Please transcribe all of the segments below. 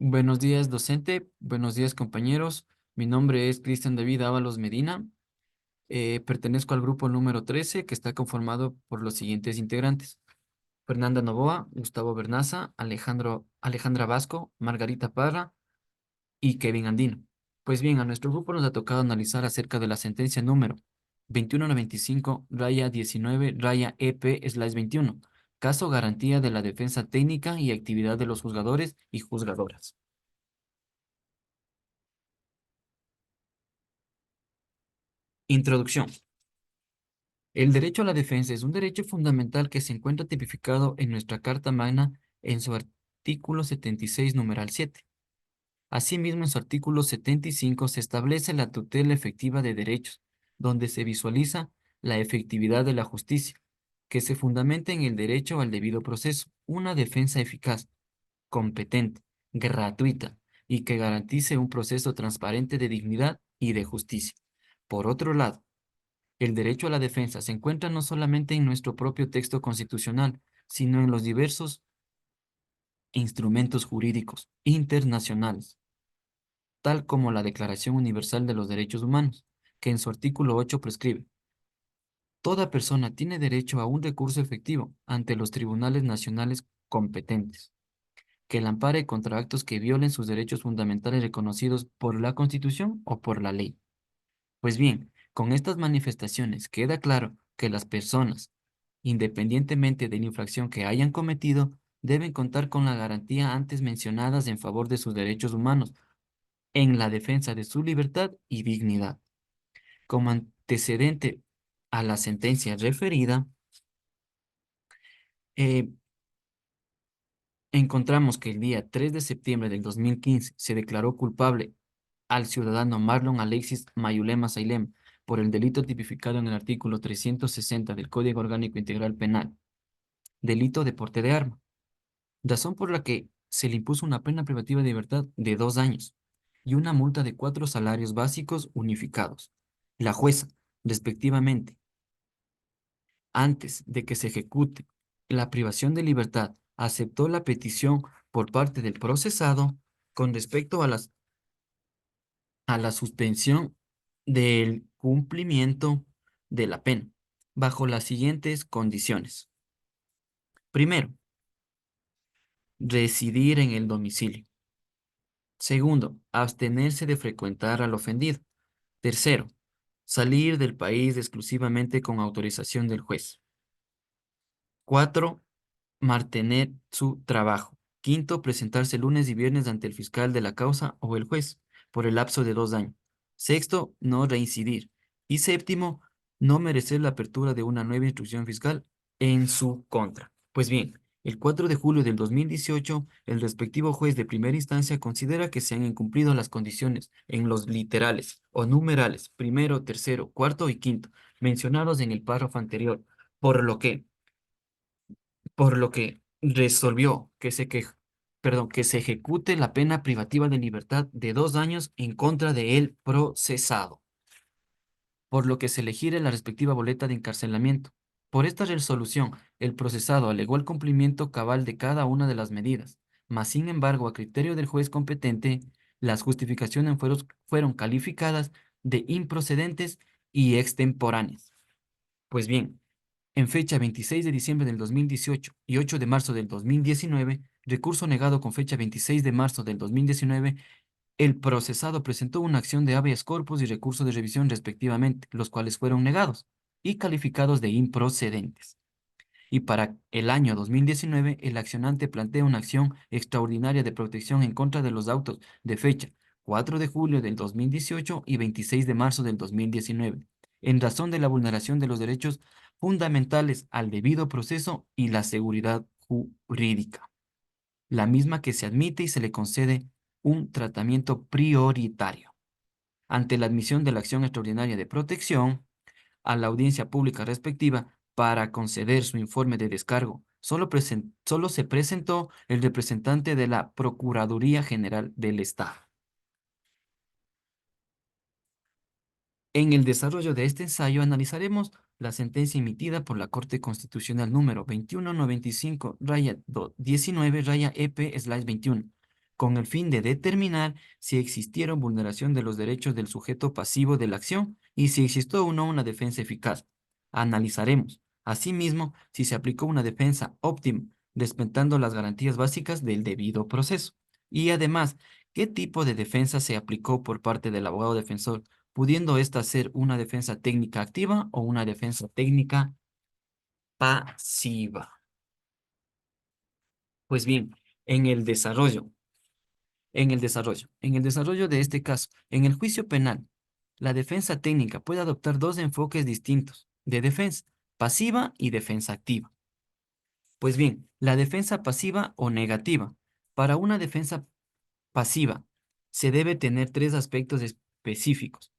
Buenos días, docente. Buenos días, compañeros. Mi nombre es Cristian David Ábalos Medina. Pertenezco al grupo número 13, que está conformado por los siguientes integrantes: Fernanda Novoa, Gustavo Bernaza, Alejandra Vasco, Margarita Parra y Kevin Andino. Pues bien, a nuestro grupo nos ha tocado analizar acerca de la sentencia número 2195-19-EP/21, caso garantía de la defensa técnica y actividad de los juzgadores y juzgadoras. Introducción. El derecho a la defensa es un derecho fundamental que se encuentra tipificado en nuestra Carta Magna en su artículo 76, numeral 7. Asimismo, en su artículo 75 se establece la tutela efectiva de derechos, donde se visualiza la efectividad de la justicia, que se fundamenta en el derecho al debido proceso, una defensa eficaz, competente, gratuita y que garantice un proceso transparente de dignidad y de justicia. Por otro lado, el derecho a la defensa se encuentra no solamente en nuestro propio texto constitucional, sino en los diversos instrumentos jurídicos internacionales, tal como la Declaración Universal de los Derechos Humanos, que en su artículo 8 prescribe: toda persona tiene derecho a un recurso efectivo ante los tribunales nacionales competentes, que la ampare contra actos que violen sus derechos fundamentales reconocidos por la Constitución o por la ley. Pues bien, con estas manifestaciones queda claro que las personas, independientemente de la infracción que hayan cometido, deben contar con la garantía antes mencionadas en favor de sus derechos humanos, en la defensa de su libertad y dignidad. Como antecedente a la sentencia referida, eh, encontramos que el día 3 de septiembre del 2015 se declaró culpable al ciudadano Marlon Alexis Mayulema Sailem por el delito tipificado en el artículo 360 del Código Orgánico Integral Penal, delito de porte de arma, razón por la que se le impuso una pena privativa de libertad de 2 años y una multa de 4 salarios básicos unificados. La jueza, respectivamente, antes de que se ejecute la privación de libertad, aceptó la petición por parte del procesado con respecto a la suspensión del cumplimiento de la pena, bajo las siguientes condiciones. Primero, residir en el domicilio. Segundo, abstenerse de frecuentar al ofendido. Tercero, salir del país exclusivamente con autorización del juez. Cuatro, mantener su trabajo. Quinto, presentarse lunes y viernes ante el fiscal de la causa o el juez por el lapso de 2 años. Sexto, no reincidir. Y séptimo, no merecer la apertura de una nueva instrucción fiscal en su contra. Pues bien, el 4 de julio del 2018, el respectivo juez de primera instancia considera que se han incumplido las condiciones en los literales o numerales primero, tercero, cuarto y quinto mencionados en el párrafo anterior, por lo que resolvió que se ejecute la pena privativa de libertad de 2 años en contra de el procesado, por lo que se le gire la respectiva boleta de encarcelamiento. Por esta resolución, el procesado alegó el cumplimiento cabal de cada una de las medidas, mas sin embargo, a criterio del juez competente, las justificaciones fueron calificadas de improcedentes y extemporáneas. Pues bien, en fecha 26 de diciembre del 2018 y 8 de marzo del 2019, recurso negado con fecha 26 de marzo del 2019, el procesado presentó una acción de habeas corpus y recurso de revisión respectivamente, los cuales fueron negados y calificados de improcedentes. Y para el año 2019, el accionante plantea una acción extraordinaria de protección en contra de los autos de fecha 4 de julio del 2018 y 26 de marzo del 2019, en razón de la vulneración de los derechos fundamentales al debido proceso y la seguridad jurídica, la misma que se admite y se le concede un tratamiento prioritario. Ante la admisión de la acción extraordinaria de protección, a la audiencia pública respectiva para conceder su informe de descargo. Solo se presentó el representante de la Procuraduría General del Estado. En el desarrollo de este ensayo analizaremos la sentencia emitida por la Corte Constitucional número 2195-19-EP/21, con el fin de determinar si existieron vulneración de los derechos del sujeto pasivo de la acción y si existió o no una defensa eficaz. Analizaremos, asimismo, si se aplicó una defensa óptima, respetando las garantías básicas del debido proceso. Y además, ¿qué tipo de defensa se aplicó por parte del abogado defensor, pudiendo ésta ser una defensa técnica activa o una defensa técnica pasiva? Pues bien, en el desarrollo, en el desarrollo de este caso, en el juicio penal, la defensa técnica puede adoptar dos enfoques distintos de defensa, pasiva y defensa activa. Pues bien, la defensa pasiva o negativa. Para una defensa pasiva, se debe tener tres aspectos específicos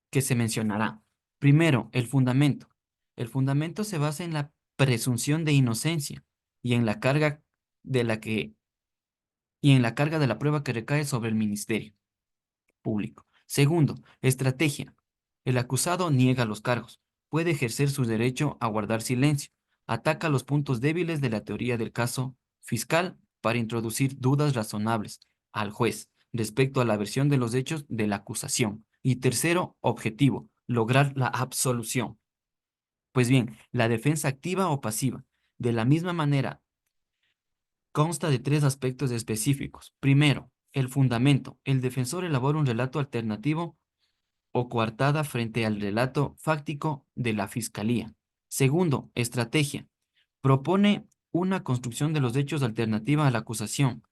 que se mencionará. Primero, el fundamento. El fundamento se basa en la presunción de inocencia y en la carga de la que y en la carga de la prueba que recae sobre el Ministerio Público. Segundo, estrategia. El acusado niega los cargos, puede ejercer su derecho a guardar silencio, ataca los puntos débiles de la teoría del caso fiscal para introducir dudas razonables al juez respecto a la versión de los hechos de la acusación. Y tercero, objetivo, lograr la absolución. Pues bien, la defensa activa o pasiva, de la misma manera, consta de tres aspectos específicos. Primero, el fundamento. El defensor elabora un relato alternativo o coartada frente al relato fáctico de la fiscalía. Segundo, estrategia. Propone una construcción de los hechos alternativa a la acusación.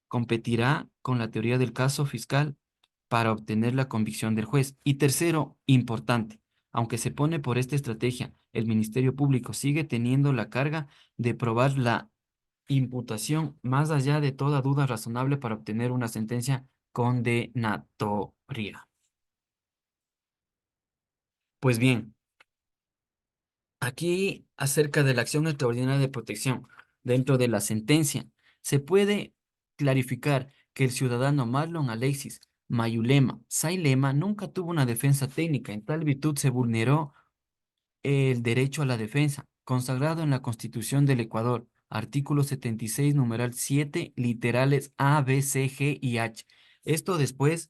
Competirá con la teoría del caso fiscal para obtener la convicción del juez. Y tercero, importante. Aunque se pone por esta estrategia, el Ministerio Público sigue teniendo la carga de probar la imputación más allá de toda duda razonable para obtener una sentencia condenatoria. Pues bien, aquí acerca de la acción extraordinaria de protección dentro de la sentencia, se puede clarificar que el ciudadano Marlon Alexis Mayulema Sailema nunca tuvo una defensa técnica. En tal virtud se vulneró el derecho a la defensa, consagrado en la Constitución del Ecuador, artículo 76, numeral 7, literales A, B, C, G y H. Esto después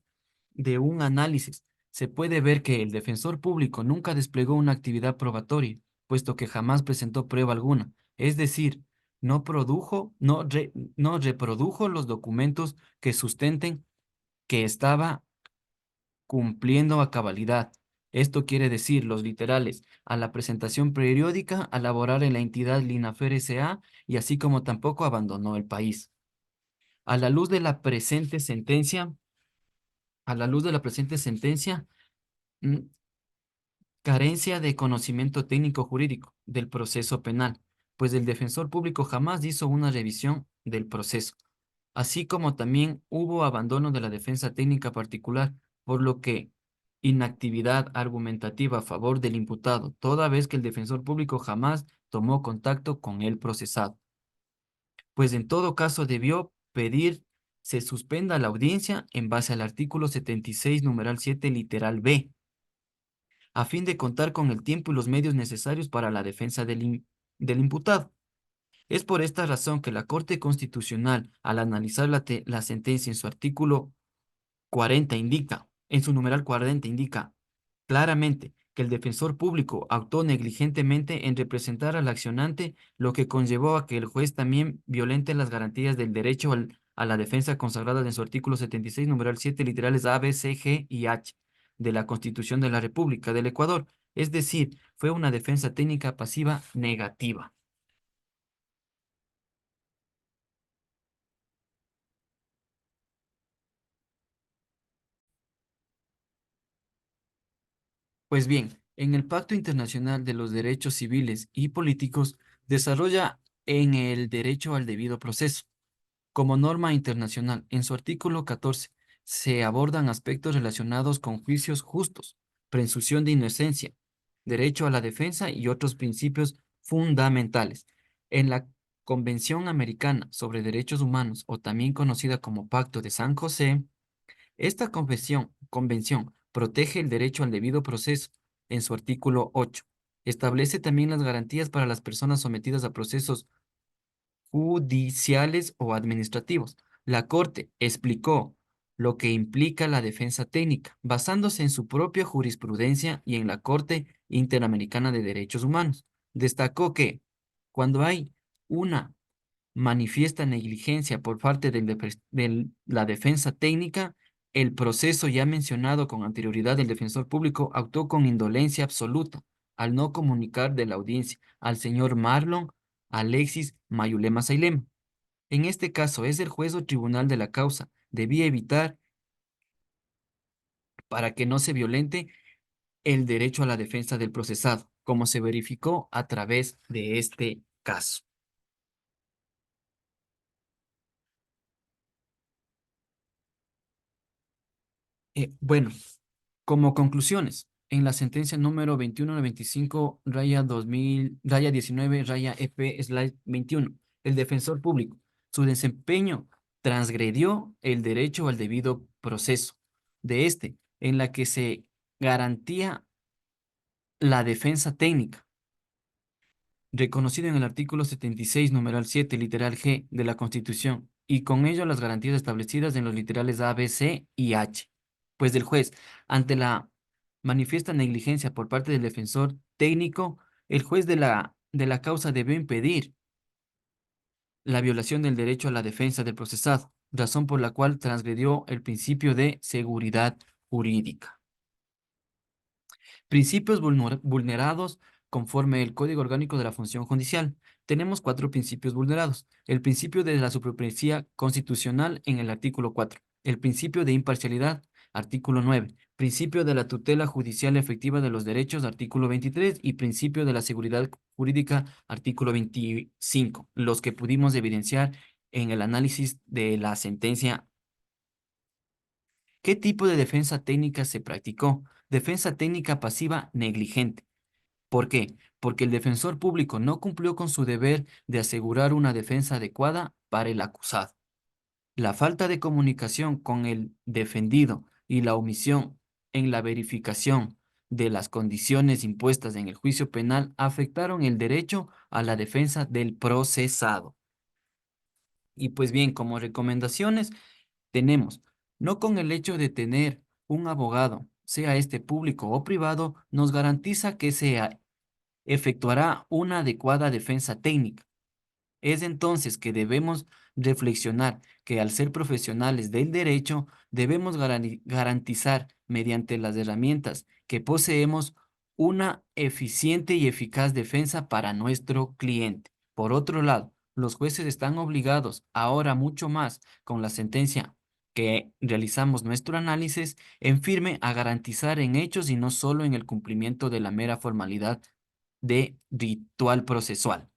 de un análisis, se puede ver que el defensor público nunca desplegó una actividad probatoria, puesto que jamás presentó prueba alguna. Es decir, no reprodujo los documentos que sustenten que estaba cumpliendo a cabalidad. Esto quiere decir, los literales, a la presentación periódica, a laborar en la entidad Linafer S.A. y así como tampoco abandonó el país. A la luz de la presente sentencia, a la luz de la presente sentencia, mm, carencia de conocimiento técnico jurídico del proceso penal, pues el defensor público jamás hizo una revisión del proceso, así como también hubo abandono de la defensa técnica particular, por lo que inactividad argumentativa a favor del imputado, toda vez que el defensor público jamás tomó contacto con el procesado, pues en todo caso debió pedir se suspenda la audiencia en base al artículo 76, numeral 7, literal B, a fin de contar con el tiempo y los medios necesarios para la defensa del imputado. Es por esta razón que la Corte Constitucional, al analizar la sentencia en su artículo 40 indica, en su numeral 40 indica claramente que el defensor público actuó negligentemente en representar al accionante, lo que conllevó a que el juez también violente las garantías del derecho a la defensa consagradas en su artículo 76, numeral 7, literales A, B, C, G y H de la Constitución de la República del Ecuador. Es decir, fue una defensa técnica pasiva negativa. Pues bien, en el Pacto Internacional de los Derechos Civiles y Políticos desarrolla en el derecho al debido proceso. Como norma internacional, en su artículo 14 se abordan aspectos relacionados con juicios justos, presunción de inocencia, derecho a la defensa y otros principios fundamentales. En la Convención Americana sobre Derechos Humanos, o también conocida como Pacto de San José, esta convención protege el derecho al debido proceso en su artículo 8. Establece también las garantías para las personas sometidas a procesos judiciales o administrativos, La Corte explicó lo que implica la defensa técnica, basándose en su propia jurisprudencia y en la Corte Interamericana de Derechos Humanos. Destacó que cuando hay una manifiesta negligencia por parte de la defensa técnica, el proceso ya mencionado con anterioridad del defensor público actuó con indolencia absoluta al no comunicar de la audiencia al señor Marlon Alexis Mayulema Sailema. En este caso, es el juez o tribunal de la causa. Debía evitar para que no se violente el derecho a la defensa del procesado, como se verificó a través de este caso. Bueno, como conclusiones, en la sentencia número 2195, raya 2000, raya 19, raya EP, slide 21, el defensor público, su desempeño transgredió el derecho al debido proceso de este, en la que se garantía la defensa técnica, reconocido en el artículo 76, numeral 7, literal G de la Constitución, y con ello las garantías establecidas en los literales A, B, C y H. Pues del juez, ante la manifiesta negligencia por parte del defensor técnico, el juez de la causa debió impedir la violación del derecho a la defensa del procesado, razón por la cual transgredió el principio de seguridad jurídica. Principios vulnerados conforme el Código Orgánico de la Función Judicial. Tenemos cuatro principios vulnerados. El principio de la supremacía constitucional en el artículo 4. El principio de imparcialidad, artículo 9. Principio de la tutela judicial efectiva de los derechos, artículo 23. Y principio de la seguridad jurídica, artículo 25. Los que pudimos evidenciar en el análisis de la sentencia. ¿Qué tipo de defensa técnica se practicó? Defensa técnica pasiva negligente. ¿Por qué? Porque el defensor público no cumplió con su deber de asegurar una defensa adecuada para el acusado. La falta de comunicación con el defendido y la omisión en la verificación de las condiciones impuestas en el juicio penal afectaron el derecho a la defensa del procesado. Y pues bien, como recomendaciones tenemos, no con el hecho de tener un abogado, sea este público o privado, nos garantiza que se efectuará una adecuada defensa técnica. Es entonces que debemos reflexionar que al ser profesionales del derecho, debemos garantizar mediante las herramientas que poseemos una eficiente y eficaz defensa para nuestro cliente. Por otro lado, los jueces están obligados, ahora mucho más con la sentencia que realizamos nuestro análisis, en firme a garantizar en hechos y no solo en el cumplimiento de la mera formalidad de ritual procesal,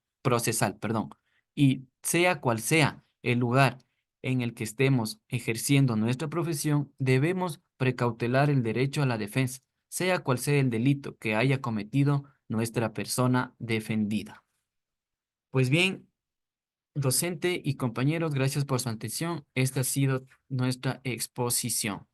perdón. Y sea cual sea el lugar en el que estemos ejerciendo nuestra profesión, debemos precautelar el derecho a la defensa, sea cual sea el delito que haya cometido nuestra persona defendida. Pues bien, docente y compañeros, gracias por su atención. Esta ha sido nuestra exposición.